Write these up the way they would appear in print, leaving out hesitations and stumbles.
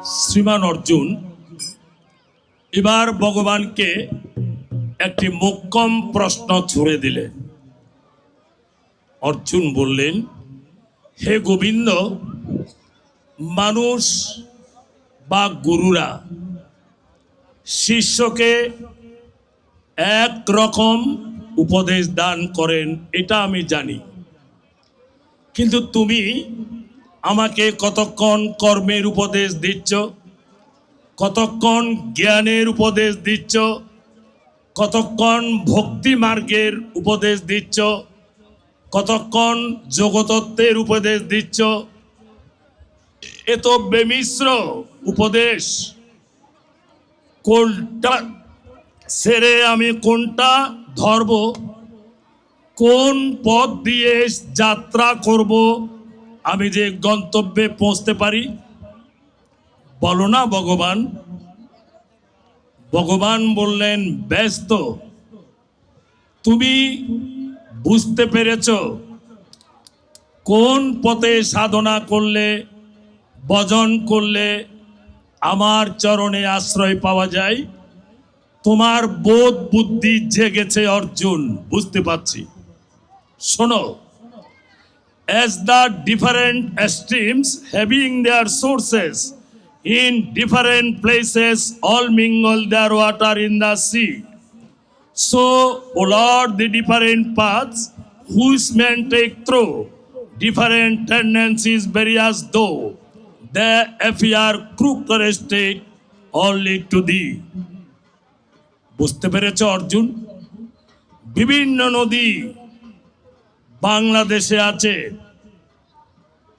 শ্রীমান অর্জুন এবার ভগবানকে একটি মোক্ষম প্রশ্ন ছুড়ে দিলেন। অর্জুন বললেন, হে গোবিন্দ, মানুষ বা গুরুরা শিষ্যকে এক রকম উপদেশ দান করেন, এটা আমি জানি, কিন্তু তুমি আমাকে কতক্ষণ কর্মের উপদেশ দিচ্ছ, কতক্ষণ জ্ঞানের উপদেশ দিচ্ছ, কতক্ষণ ভক্তি মার্গের উপদেশ দিচ্ছ, কতক্ষণ যোগতত্ত্বের উপদেশ দিচ্ছ। এ তো বেমিশ্র উপদেশ। কোনটা ছেড়ে আমি কোনটা ধরব, কোন পথ দিয়ে যাত্রা করব, আমি যে গন্তব্যে পৌঁছতে পারি, বলো না ভগবান। ভগবান বললেন, ব্যস্ত, তুমি বুঝতে পেরেছ কোন পথে সাধনা করলে, ভজন করলে আমার চরণে আশ্রয় পাওয়া যায়। তোমার বোধ বুদ্ধি জেগেছে অর্জুন, বুঝতে পারছি। শোনো, as the different streams having their sources in different places all mingle their water in the sea, so, O Lord, the different paths which men take through different tendencies various though they appear crooked state all lead to thee. বুঝতে পেরেছ অর্জুন? বিভিন্ন নদী বাংলাদেশে আছে,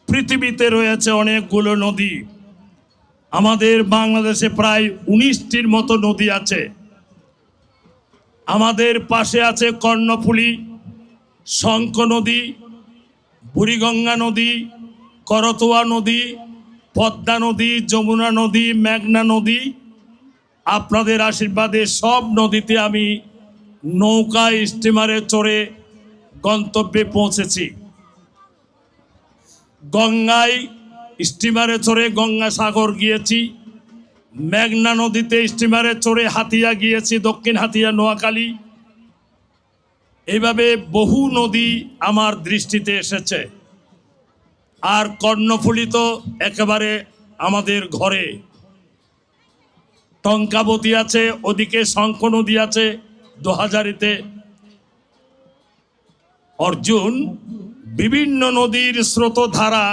পৃথিবীতে রয়েছে অনেকগুলো নদী। আমাদের বাংলাদেশে প্রায় 19টির মতো নদী আছে। আমাদের পাশে আছে কর্ণফুলী, শঙ্খ নদী, বুড়িগঙ্গা নদী, করতোয়া নদী, পদ্মা নদী, যমুনা নদী, মেঘনা নদী। আপনাদের আশীর্বাদে সব নদীতে আমি নৌকা স্টিমারে চড়ে গন্তব্যে পৌঁছেছি। গঙ্গায় স্টিমারে চড়ে গঙ্গাসাগর গিয়েছি, মেঘনা নদীতে স্টিমারে চড়ে হাতিয়া গিয়েছি, দক্ষিণ হাতিয়া, নোয়াখালী। এইভাবে বহু নদী আমার দৃষ্টিতে এসেছে। আর কর্ণফুলী তো একেবারে আমাদের ঘরে। টঙ্কাবতী আছে, ওদিকে শঙ্খ নদী আছে 2000-তে। অর্জুন, বিভিন্ন নদীর স্রোতধারা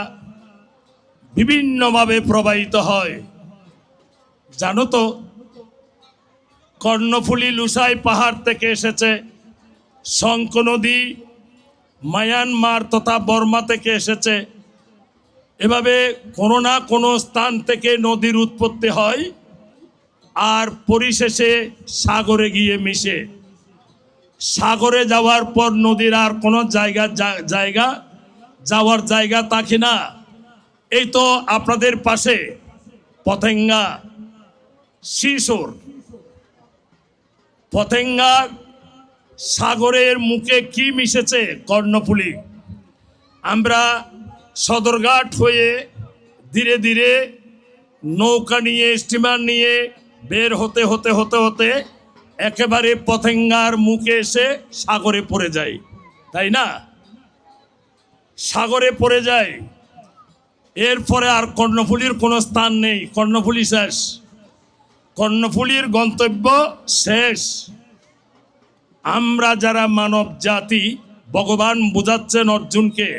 বিভিন্নভাবে প্রবাহিত হয়। জানো তো, কর্ণফুলী লুসাই পাহাড় থেকে এসেছে, শঙ্খ নদী মায়ানমার তথা বর্মা থেকে এসেছে। এভাবে কোনো না কোনো স্থান থেকে নদীর উৎপত্তি হয় আর পরিশেষে সাগরে গিয়ে মিশে। সাগরে যাওয়ার পর নদীর আর কোনো যাওয়ার জায়গা থাকে না। এই তো আপনাদের পাশে পতেঙ্গা, শিশোর। পতেঙ্গা সাগরের মুখে কি মিশেছে? কর্ণফুলী। আমরা সদরঘাট হয়ে ধীরে ধীরে নৌকা নিয়ে, স্টিমার নিয়ে বের হতে হতে হতে হতে একেবারে পতেঙ্গার মুখে এসে সাগরে পড়ে যায়, তাই না? সাগরে পড়ে যায়। এরপরে আর কর্ণফুলীর কোনো স্থান নেই, কর্ণফুলী শেষ, কর্ণফুলীর গন্তব্য শেষ। আমরা যারা মানব জাতি, ভগবান বোঝাচ্ছেন অর্জুনকে,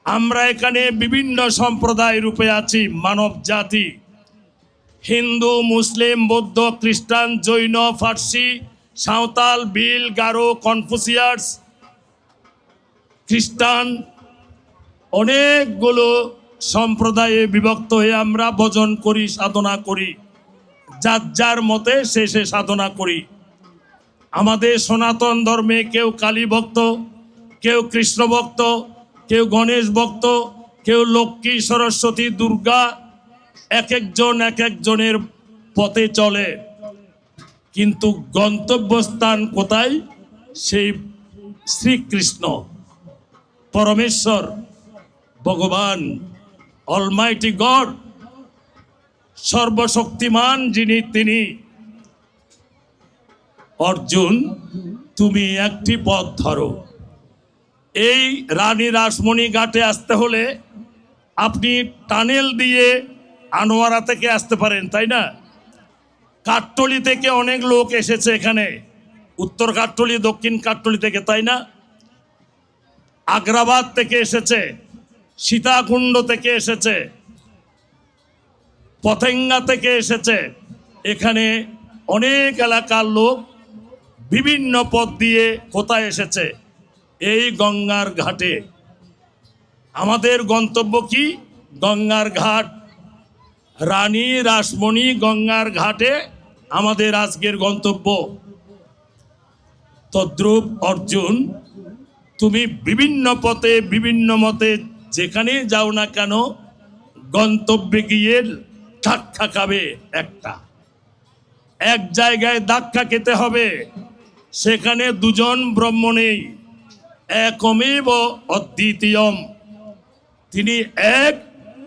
আমরা এখানে বিভিন্ন সম্প্রদায় রূপে আছি। মানব জাতি হিন্দু, মুসলিম, বৌদ্ধ, খ্রিস্টান, জৈন, ফার্সি, সাঁওতাল, বিল, গারো, কনফুসিয়াস, খ্রিস্টান, অনেকগুলো সম্প্রদায়ে বিভক্ত হয়ে আমরা ভজন করি, সাধনা করি, যার যার মতে সে সাধনা করি। আমাদের সনাতন ধর্মে কেউ কালী ভক্ত, কেউ কৃষ্ণ ভক্ত, কেউ গণেশ ভক্ত, কেউ লক্ষ্মী, সরস্বতী, দুর্গা। এক একজন এক একজনের পথে চলে, কিন্তু গন্তব্যস্থান কোথায়? সেই শ্রীকৃষ্ণ, পরমেশ্বর, ভগবান, অলমাইটি গড। সর্বশক্তিমান যিনি তিনি। অর্জুন, তুমি একটি পথ ধরো। এই রানী রাসমণি ঘাটে আসতে হলে আপনি টানেল দিয়ে আনোয়ারা থেকে আসতে পারেন, তাই না? কাঠটলি থেকে অনেক লোক এসেছে এখানে, উত্তর কাঠটলি, দক্ষিণ কাঠটলি থেকে, তাই না? আগ্রাবাদ থেকে এসেছে, সীতাকুণ্ড থেকে এসেছে, পতেঙ্গা থেকে এসেছে। এখানে অনেক এলাকার লোক বিভিন্ন পথ দিয়ে কোথায় এসেছে? এই গঙ্গার ঘাটে। আমাদের গন্তব্য কি? গঙ্গার ঘাট। রানী রাসমণি গঙ্গার ঘাটে আমাদের আজকের গন্তব্য। তদ্রূপ অর্জুন, তুমি বিভিন্ন পথে বিভিন্ন মতে যেখানে যাও না কেন, গন্তব্যে গিয়ে ধাক্কা খাবে একটা। এক জায়গায় ধাক্কা খেতে হবে, সেখানে দুজন ব্রহ্ম নেই, একমেব অদ্বিতীয়ম। তিনি এক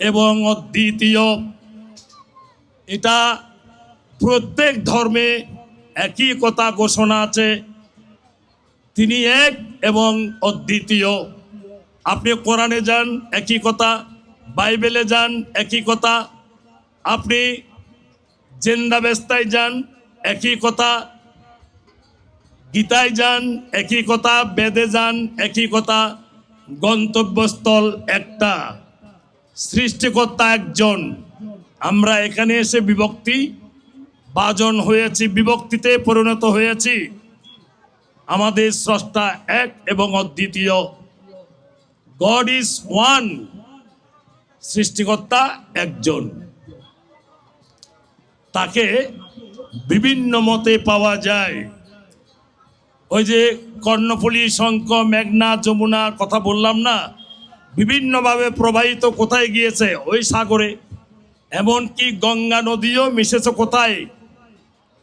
এবং অদ্বিতীয়। এটা প্রত্যেক ধর্মে একই কথা ঘোষণা আছে, তিনি এক এবং অদ্বিতীয়। আপনি কোরআনে যান, একই কথা। বাইবেলে যান, একই কথা। আপনি জেন্দাবেস্তায় যান, একই কথা। গীতায় যান, একই কথা। বেদে যান, একই কথা। গন্তব্যস্থল একটা, সৃষ্টিকর্তা একজন। আমরা এখানে এসে বিভক্তি বাজন হয়েছি, বিভক্তিতে পরিণত হয়েছি। আমাদের স্রষ্টা এক এবং অদ্বিতীয়। গড ইজ ওয়ান, সৃষ্টিকর্তা একজন। তাকে বিভিন্ন মতে পাওয়া যায়। ওই যে কর্ণফুলী, শঙ্খ, মেঘনা, যমুনা কথা বললাম না, বিভিন্নভাবে প্রবাহিত কোথায় গিয়েছে? ওই সাগরে। এমনকি গঙ্গা নদীও মিশেছে কোথায়?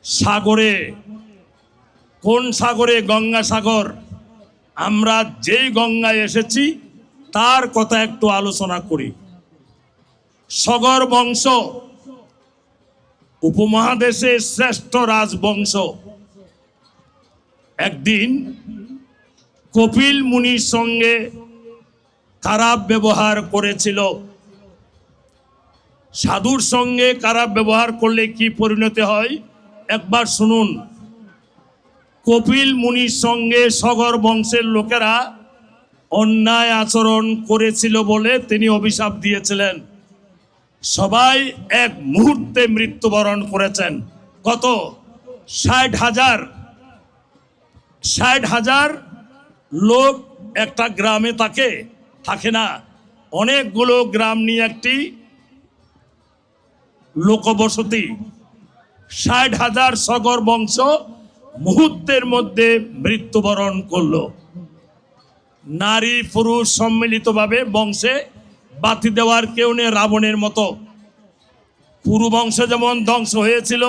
সাগরে। কোন সাগরে? গঙ্গা সাগর। আমরা যেই গঙ্গায় এসেছি তার কথা একটু আলোচনা করি। সগর বংশ উপমহাদেশের শ্রেষ্ঠ রাজবংশ। একদিন কপিল মুনির সঙ্গে খারাপ ব্যবহার করেছিল। সাধুর সঙ্গে খারাপ ব্যবহার করলে কি পরিণতি হয় একবার শুনুন। কপিল মুনির সঙ্গে সগর বংশের লোকেরা অন্যায় আচরণ করেছিল বলে তিনি অভিশাপ দিয়েছিলেন। সবাই এক মুহূর্তে মৃত্যুবরণ করেছেন। কত? 60,000। 60,000 লোক একটা গ্রামে থাকে না। অনেকগুলো গ্রাম নিয়ে একটি লোকবসতি। 60,000 সগর বংশ মুহূর্তের মধ্যে মৃত্যুবরণ করলো। নারী পুরুষ সম্মিলিতভাবে বংশে বাতি দেওয়ার কেউ নেই। রাবণের মতো পুরু বংশ যেমন ধ্বংস হয়েছিল,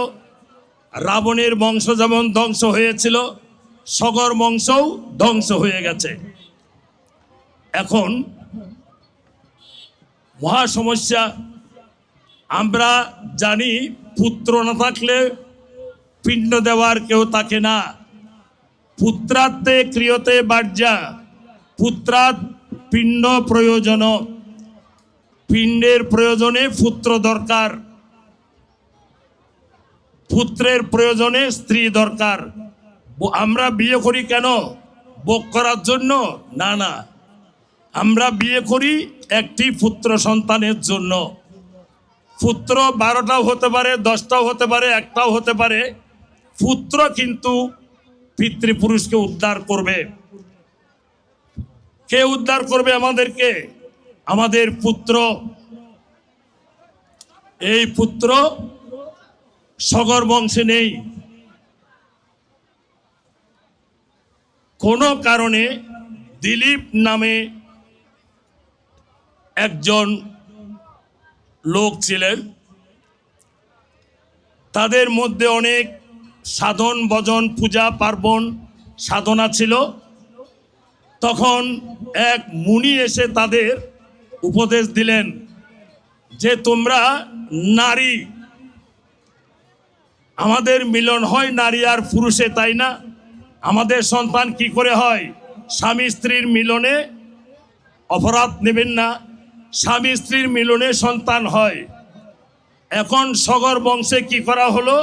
রাবণের বংশ যেমন ধ্বংস হয়েছিল, সগর বংশও ধ্বংস হয়ে গেছে। এখন মহা সমস্যা। আমরা জানি পুত্র না থাকলে পিণ্ড দেওয়ার কেউ থাকে না। পুত্রার্থে ক্রিয়তে বার্যা, পুত্রাৎ পিণ্ড প্রয়োজন। পিণ্ডের প্রয়োজনে পুত্র দরকার, পুত্রের প্রয়োজনে স্ত্রী দরকার। আমরা বিয়ে করি কেন? ভোগ করার জন্য? না না, আমরা বিয়ে করি একটি পুত্র সন্তানের জন্য। পুত্র 12টাও হতে পারে, 10টাও হতে পারে, একটাও হতে পারে। পুত্র কিন্তু পিতৃপুরুষকে উদ্ধার করবে। কে উদ্ধার করবে আমাদেরকে? আমাদের পুত্র। এই পুত্র সগর বংশে নেই। কোনো কারণে দিলীপ নামে একজন লোক ছিলেন। তাদের মধ্যে অনেক সাধন ভজন পূজা পার্বণ সাধনা ছিল। তখন এক মুনি এসে তাদের উপদেশ দিলেন যে তোমরা নারী আমাদের মিলন হয় নারী আর পুরুষে, তাই না? আমাদের সন্তান কি করে হয়? স্বামী স্ত্রীর মিলনে। অপরাধ নেবেন না, স্বামী স্ত্রীর মিলনে সন্তান হয়। এখন সগর বংশে কি করা হলো?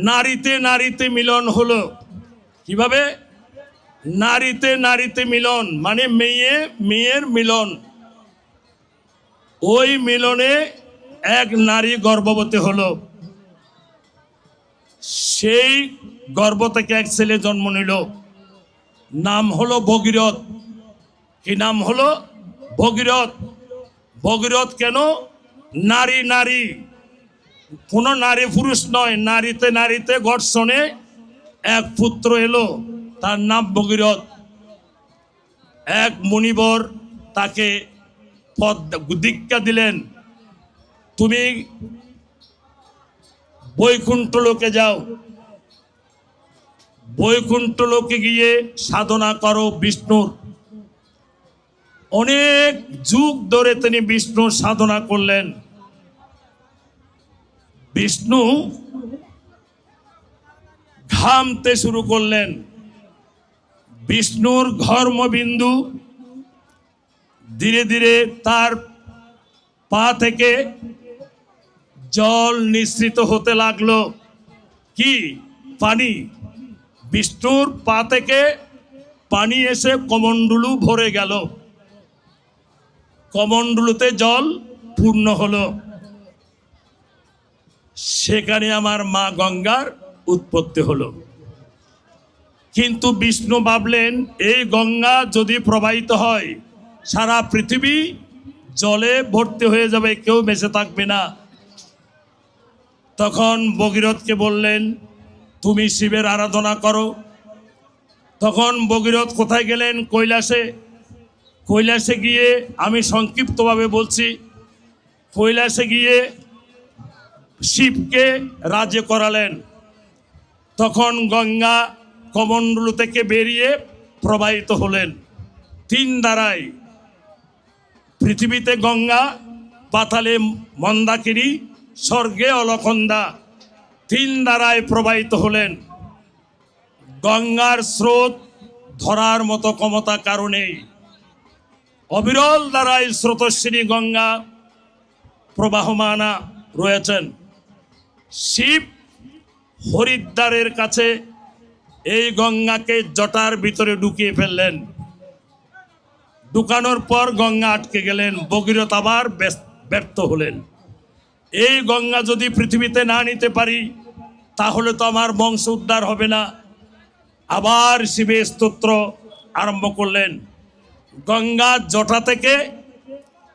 নারীতে নারীতে মিলন হলো। কিভাবে? নারীতে নারীতে মিলন, মানে মেয়ে মেয়ের মিলন। ওই মিলনে এক নারী গর্ভবতী হলো। সেই গর্ভ থেকে এক ছেলে জন্ম নিল, নাম হলো ভগীরথ। কি নাম হলো? ভগীরথ। ভগীরথ কেন? নারী নারী, কোন নারী পুরুষ নয়, নারীতে নারীতে ঘর্ষণে এক পুত্র এলো, তার নাম ভগীরথ। এক মুনিবর তাকে পদ দীক্ষা দিলেন, তুমি বৈকুণ্ঠ লোকে যাও, বৈকুণ্ঠ লোকে গিয়ে সাধনা করো বিষ্ণুর। অনেক যুগ ধরে তিনি বিষ্ণুর সাধনা করলেন। বিষ্ণু ঘামতে শুরু করলেন। বিষ্ণুর ঘর্মবিন্দু ধীরে ধীরে তার পা থেকে জল নিঃসৃত হতে লাগলো। কি? পানি। বিষ্ণুর পা থেকে পানি এসে কমণ্ডলু ভরে গেল, কমণ্ডলুতে জল পূর্ণ হলো। সেখানে আমার মা গঙ্গার উৎপত্তি হলো। কিন্তু বিষ্ণু ভাবলেন, এই গঙ্গা যদি প্রবাহিত হয় সারা পৃথিবী জলে ভর্তি হয়ে যাবে, কেউ বেঁচে থাকবে না। তখন ভগীরথকে বললেন, তুমি শিবের আরাধনা করো। তখন ভগীরথ কোথায় গেলেন? কৈলাসে। কৈলাসে গিয়ে, আমি সংক্ষিপ্তভাবে বলছি, কৈলাসে গিয়ে শিবকে রাজ্য করালেন। তখন গঙ্গা কমণ্ডলু থেকে বেরিয়ে প্রবাহিত হলেন তিন ধারায়। পৃথিবীতে গঙ্গা, পাতালে মন্দাকিনী, স্বর্গে অলকন্দা, তিন ধারায় প্রবাহিত হলেন। গঙ্গার স্রোত ধরার মতো ক্ষমতা কারণেই অবিরল ধারায় স্রোতস্বিনী গঙ্গা প্রবাহমানা রয়েছেন। শিব হরিদ্বারের কাছে এই গঙ্গাকে জটার ভিতরে ঢুকিয়ে ফেললেন। ঢুকানোর পর গঙ্গা আটকে গেলেন। ভগীরথ আবার ব্যর্থ হলেন। এই গঙ্গা যদি পৃথিবীতে না নিতে পারি তাহলে তো আমার বংশ উদ্ধার হবে না। আবার শিবের স্তোত্র আরম্ভ করলেন। গঙ্গা জটা থেকে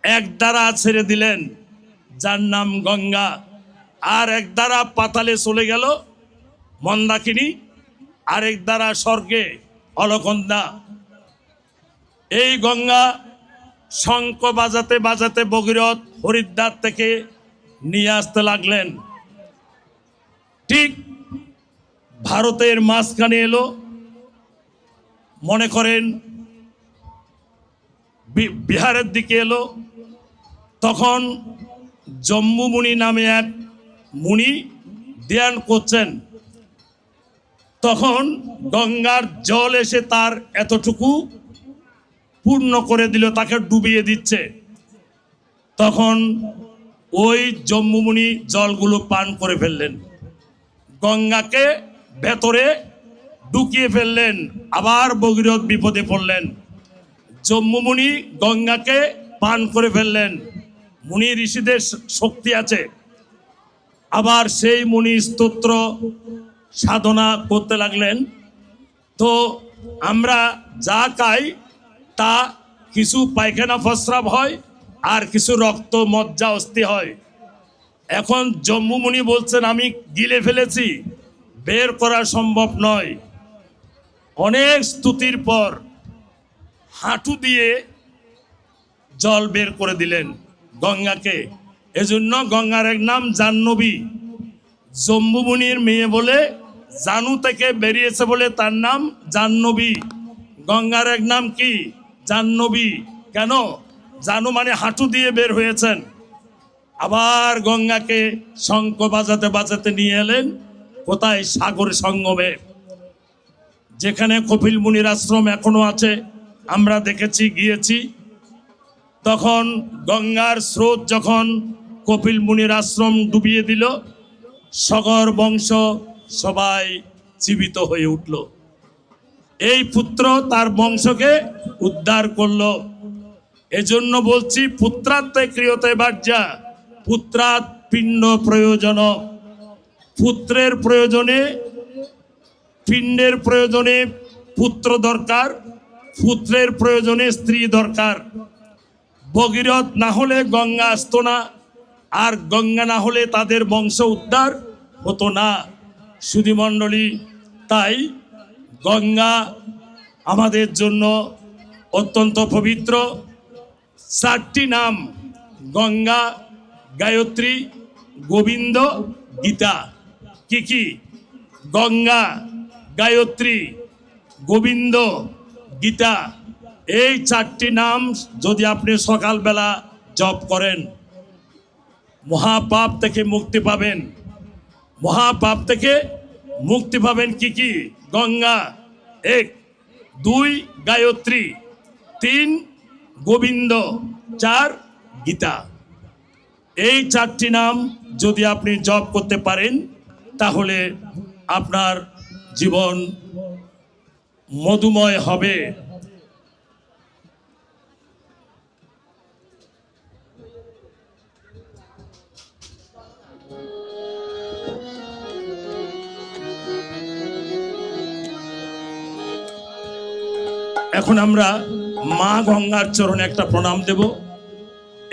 এক দ্বারা ছেড়ে দিলেন, যার নাম গঙ্গা। আর এক দ্বারা পাতালে চলে গেল মন্দাকিনী, আরেক দ্বারা স্বর্গে অলকন্দা। এই গঙ্গা শঙ্খ বাজাতে বাজাতে ভগীরথ হরিদ্বার থেকে নিয়ে আসতে লাগলেন। ঠিক ভারতের মাঝখানে এলো, মনে করেন বিহারের দিকে এলো। তখন জম্মু মুনি নামে এক মুনি ধ্যান করছেন। তখন গঙ্গার জল এসে তার এতটুকু পূর্ণ করে দিল, তাকে ডুবিয়ে দিচ্ছে। তখন ওই জম্মু মুনি জলগুলো পান করে ফেললেন, গঙ্গাকে ভেতরে ঢুকিয়ে ফেললেন। আবার ভগীরথ বিপদে পড়লেন। জম্মু মুনি গঙ্গাকে পান করে ফেললেন। মুনি ঋষিদের শক্তি আছে। আবার সেই মুনি স্তোত্র সাধনা করতে লাগলেন। তো আমরা যা খাই তা কিছু পায়খানা প্রস্রাব হয়, আর কিছু রক্ত মজ্জা অস্থি হয়। এখন জম্মু মুনি বলছেন, আমি গিলে ফেলেছি, বের করা সম্ভব নয়। অনেক স্তুতির পর হাঁটু দিয়ে জল বের করে দিলেন গঙ্গাকে। এজন্য গঙ্গার এক নাম জাহ্নবী। জম্মু মুনির মেয়ে বলে জানু থেকে বেরিয়েছে বলে তার নাম জাহ্নবী। গঙ্গার এক নাম কি? জাহ্নবী। কেন? জানু মানে হাঁটু দিয়ে বের হয়েছেন। আবার গঙ্গাকে শঙ্খ বাজাতে বাজাতে নিয়ে এলেন কোথায়? সাগর সঙ্গমে, যেখানে কপিল মুনির আশ্রম এখনো আছে। আমরা দেখেছি, গিয়েছি। তখন গঙ্গার স্রোত যখন কপিল মুনির আশ্রম ডুবিয়ে দিল, সগর বংশ সবাই জীবিত হয়ে উঠল। এই পুত্র তার বংশকে উদ্ধার করলো। এজন্য বলছি, পুত্রাত্মে ক্রিয়তে বার্যা, পুত্রাৎ পিণ্ড প্রয়োজন। পুত্রের প্রয়োজনে, পিণ্ডের প্রয়োজনে পুত্র দরকার, পুত্রের প্রয়োজনে স্ত্রী দরকার। ভগীরথ না হলে গঙ্গা আসতো না, আর গঙ্গা না হলে তাদের বংশ উদ্ধার হতো না। সুধীমণ্ডলী, তাই গঙ্গা আমাদের জন্য অত্যন্ত পবিত্র। 4টি নাম: গঙ্গা, গায়ত্রী, গোবিন্দ, গীতা। কি কি? গঙ্গা, গায়ত্রী, গোবিন্দ, গীতা। এই 4টি নাম যদি আপনি সকালবেলা জপ করেন, মহাপাপ থেকে মুক্তি পাবেন। মহাপাপ থেকে মুক্তি পাবেন। কি কি? গঙ্গা 1, 2 গায়ত্রী, 3 গোবিন্দ, 4 গীতা। এই 4টি নাম যদি আপনি জপ করতে পারেন, তাহলে আপনার জীবন মধুময় হবে। এখন আমরা মা গঙ্গার চরণে একটা প্রণাম দেব।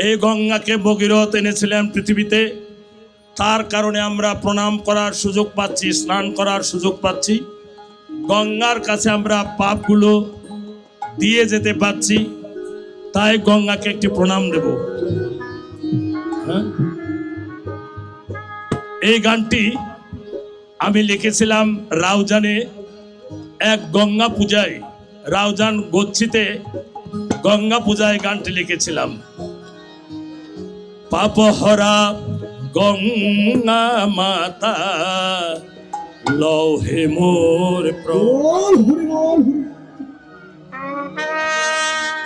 এই গঙ্গাকে ভগীরথ এনেছিলেন পৃথিবীতে, তার কারণে আমরা প্রণাম করার সুযোগ পাচ্ছি, স্নান করার সুযোগ পাচ্ছি। গঙ্গার কাছে আমরা পাপগুলো দিয়ে যেতে পাচ্ছি, তাই গঙ্গাকে একটি প্রণাম দেব। এই গানটি আমি লিখেছিলাম রাউজানে, এক গঙ্গা পূজায়, রাউজান গচ্ছিতে গঙ্গা পূজায় গানটি লিখেছিলাম। পাপহরা গঙ্গা মাতা, লৌহে মোর প্রণাম।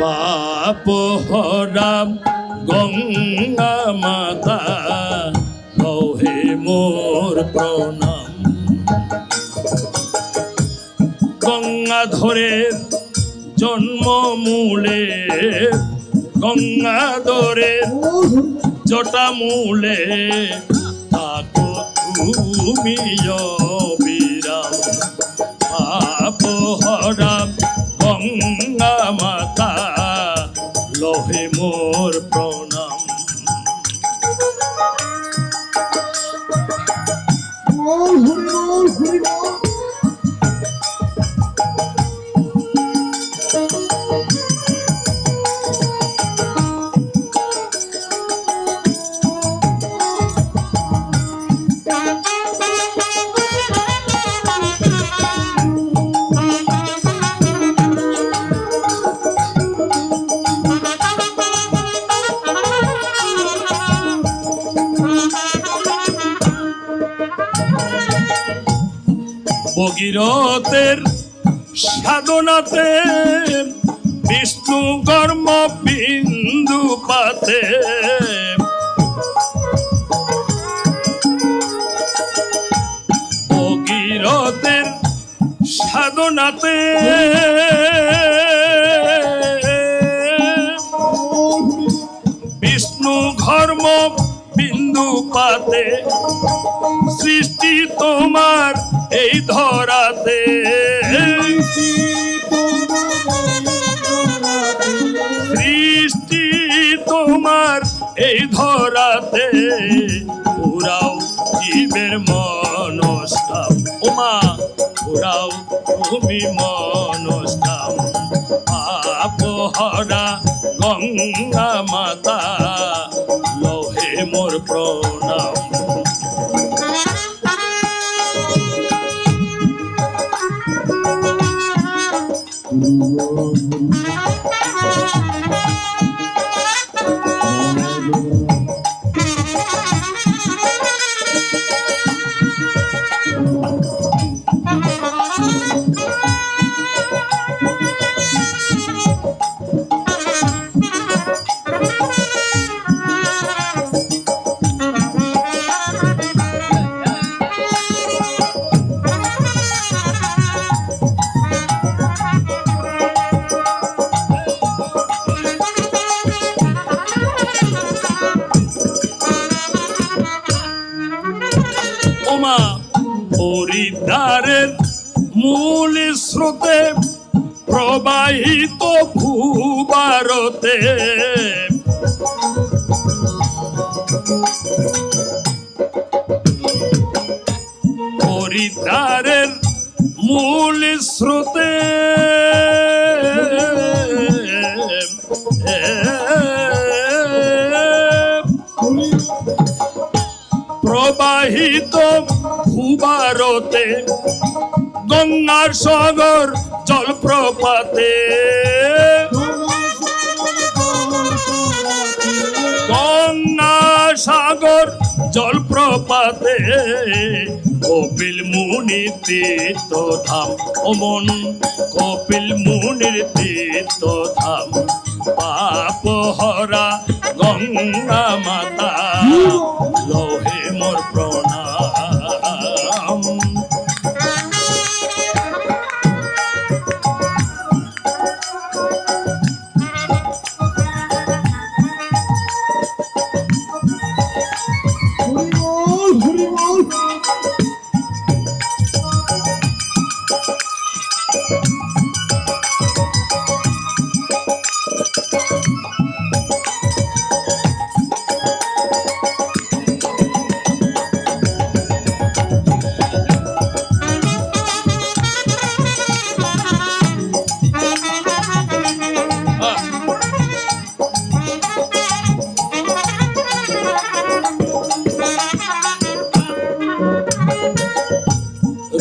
পাপহরা গঙ্গা মাতা, লৌহে মোর প্রণাম। গঙ্গাধরের জন্ম মূলে, গঙ্গাধরের জটা মূলে, থাকো তুমি অবিরাম। পাপহরা গঙ্গা মাতা, লহে মোর প্রণাম। ভগীরথের সাধনাতে, বিষ্ণু কর্ম বিন্দু পাতে। ভগীরথের সাধনাতে, বিষ্ণু ধর্ম বিন্দু পাতে। সৃষ্টি তোমার এই ধরাতে, সৃষ্টি তোমার এই ধরাতে। পুরাও জীবের মনস্কাম, ওমা পুরাও তুমি মনস্কাম। পাপহরা গঙ্গা মাতা, লহে মোর প্রণাম। ওমা হরিদ্বারের মূল স্রোতে প্রবাহিত ভূভারতে হরিদ্বারের মূল স্রোতে প্রবাহিত ভূভারতে গঙ্গার সাগর জলপ্রপাতে গঙ্গা সাগর জলপ্রপাতে কপিল মুনির তীর্থধাম ওমন কপিল মুনির তীর্থধাম পাপ হরা গঙ্গা মাতা লোহে মোর প্রণাম।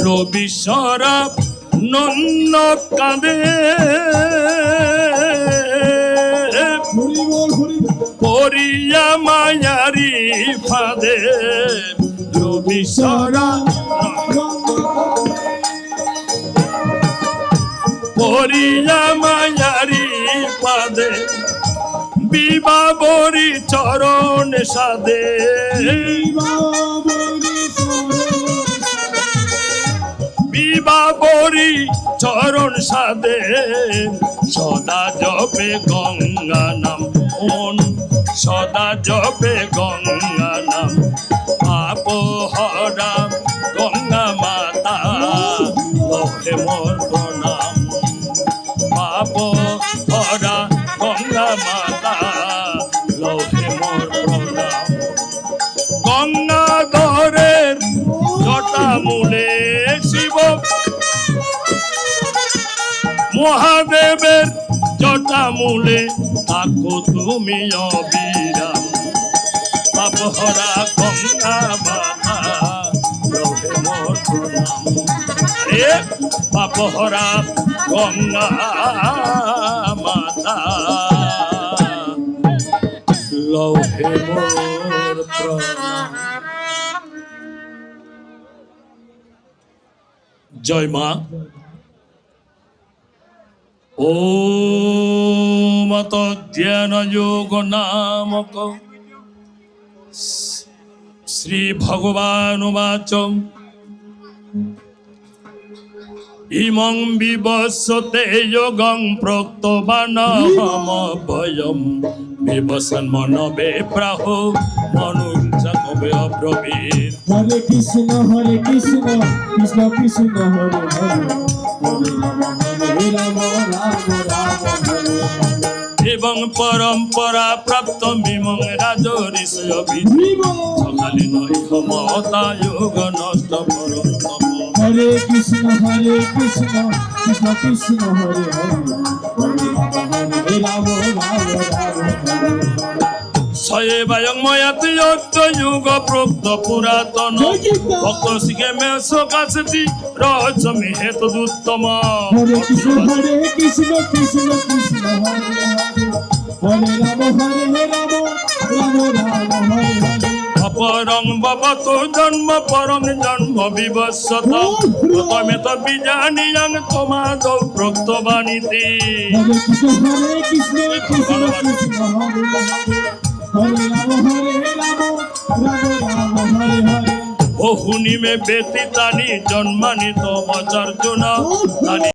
রবি সরব নন্দ কাঁদে পরিয়া মায়ারি ফাঁদে রবি সরব পরিয়া মায়ারি ফাঁদে বিবাবরি চরণ সাদে বিবাবরি চরণ সাদে সদা জপে গঙ্গা নাম ওমন সদা জপে গঙ্গা নাম পাপ হরা গঙ্গা মাতা লোহে মোর প্রণাম পাপ হরা গঙ্গা মাতা লোহে মোর প্রণাম। গঙ্গাধরের জটা মূলে শিব মহাদেবের জটা মূলে থাকো তুমি অবিরাম পাপহরা গঙ্গা মাতা লোহে মোর প্রণাম। আরে পাপহরা গঙ্গা মাতা লোহে মোর প্রণাম। জয় মা। ওম জ্ঞান যোগ নামক শ্রী ভগবান উবাচ ইমং বিবস্বতে যোগং প্রক্তবানহম ভয়ম বিবসন মনবে প্রাহ মনুজকবে অব্রবীর। হরে কৃষ্ণ কৃষ্ণ কৃষ্ণ হরে হরে হরে রাম রাম রাম হরে হরে। এবং পরম্পরা প্রাপ্ত মিমং রাজঋষয় বিধি সকালীন ইহমতা যোগ নষ্ট পরন্তম। হরে কৃষ্ণ কৃষ্ণ কৃষ্ণ হরে হরে হরে রাম রাম রাম হরে হরে। সয়েবায়ং ময়াতি যজ্ঞ যুগ প্রক্ত পুরাতন ভক্ত শিখে মেষ কাশতি রহস্যমি হেতদুত্তম। হরে কৃষ্ণ কৃষ্ণ কৃষ্ণ হরে হরে রাম রাম রাম হরে হরে। অপরং ভবত জন্ম পরং জন্ম বিবস্বত প্রথমে তো বিজানিয়াং তোমাদৌ প্রক্ত বাণীতে। হরে কৃষ্ণ কৃষ্ণ কৃষ্ণ হরে হরে রাম রাম হরে হরে। বহুনিমে ব্যতীতানি জন্মানি তম চার্জুন তানি